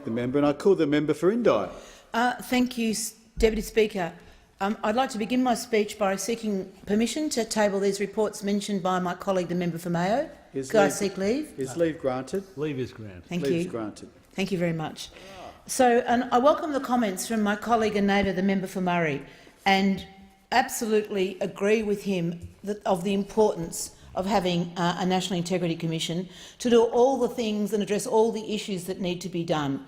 the member, and I call the member for Indi. Thank you, Deputy Speaker. I'd like to begin my speech by seeking permission to table these reports mentioned by my colleague, the member for Mayo. Could I seek leave? Is leave granted? Leave is granted. Thank Leave you. is granted. Thank you very much. And I welcome the comments from my colleague and neighbour, the member for Murray, and absolutely agree with him of the importance of having a National Integrity Commission to do all the things and address all the issues that need to be done.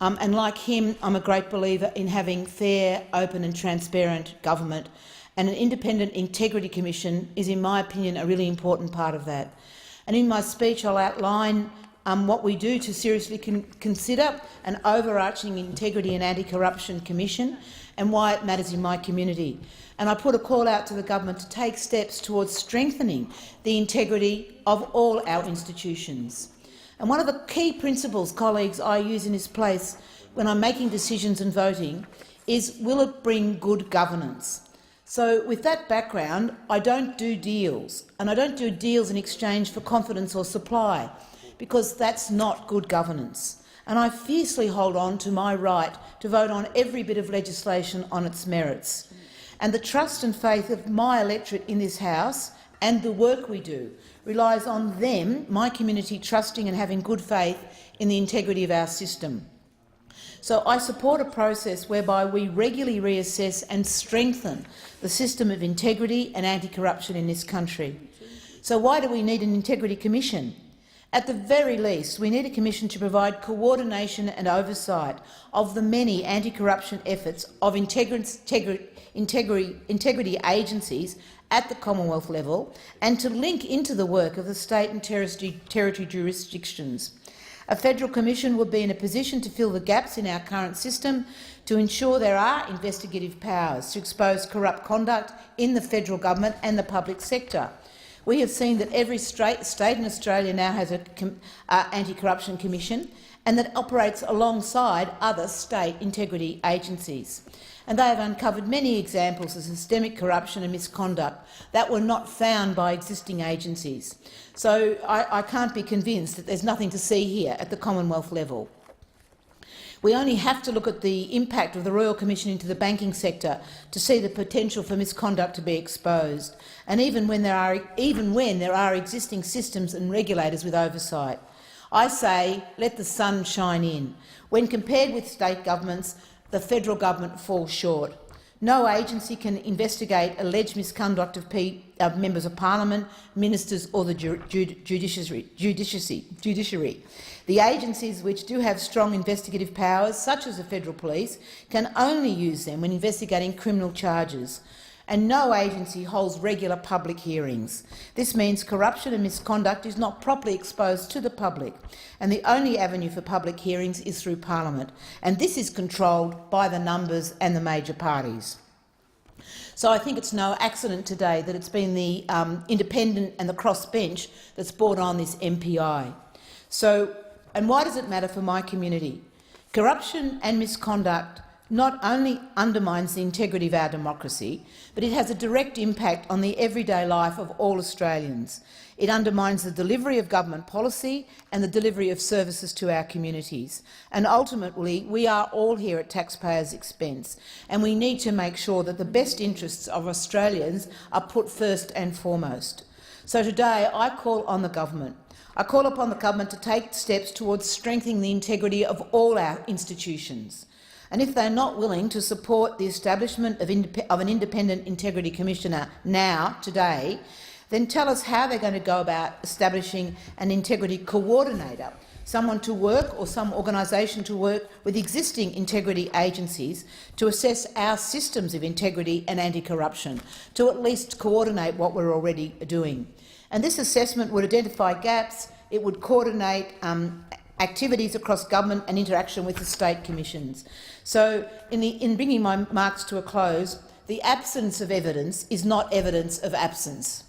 And like him, I'm a great believer in having fair, open and transparent government, and an independent integrity commission is, in my opinion, a really important part of that. And in my speech I'll outline what we do to seriously consider an overarching integrity and anti-corruption commission and why it matters in my community. And I put a call out to the government to take steps towards strengthening the integrity of all our institutions. And one of the key principles, colleagues, I use in this place when I'm making decisions and voting is, will it bring good governance? So with that background, I don't do deals, and I don't do deals in exchange for confidence or supply, because that's not good governance. And I fiercely hold on to my right to vote on every bit of legislation on its merits. And the trust and faith of my electorate in this House and the work we do relies on them, my community, trusting and having good faith in the integrity of our system. So I support a process whereby we regularly reassess and strengthen the system of integrity and anti-corruption in this country. So why do we need an Integrity Commission? At the very least, we need a commission to provide coordination and oversight of the many anti-corruption efforts of integrity agencies at the Commonwealth level, and to link into the work of the state and territory jurisdictions. A federal commission would be in a position to fill the gaps in our current system to ensure there are investigative powers to expose corrupt conduct in the federal government and the public sector. We have seen that every state in Australia now has an anti-corruption commission, and that operates alongside other state integrity agencies. And they have uncovered many examples of systemic corruption and misconduct that were not found by existing agencies. So I can't be convinced that there's nothing to see here at the Commonwealth level. We only have to look at the impact of the Royal Commission into the banking sector to see the potential for misconduct to be exposed, and even when there are existing systems and regulators with oversight. I say, let the sun shine in. When compared with state governments, the federal government falls short. No agency can investigate alleged misconduct of members of parliament, ministers or the judiciary. The agencies which do have strong investigative powers, such as the federal police, can only use them when investigating criminal charges. And no agency holds regular public hearings. This means corruption and misconduct is not properly exposed to the public, and the only avenue for public hearings is through Parliament, and this is controlled by the numbers and the major parties. So I think it's no accident today that it's been the independent and the crossbench that's brought on this MPI. And why does it matter for my community? Corruption and misconduct not only undermines the integrity of our democracy, but it has a direct impact on the everyday life of all Australians. It undermines the delivery of government policy and the delivery of services to our communities. And ultimately, we are all here at taxpayers' expense, and we need to make sure that the best interests of Australians are put first and foremost. So today I call on the government. I call upon the government to take steps towards strengthening the integrity of all our institutions. And if they're not willing to support the establishment of an independent integrity commissioner now, today, then tell us how they're going to go about establishing an integrity coordinator, someone to work or some organisation to work with existing integrity agencies to assess our systems of integrity and anti-corruption, to at least coordinate what we're already doing. And this assessment would identify gaps, it would coordinate activities across government and interaction with the state commissions. So in bringing my remarks to a close, the absence of evidence is not evidence of absence.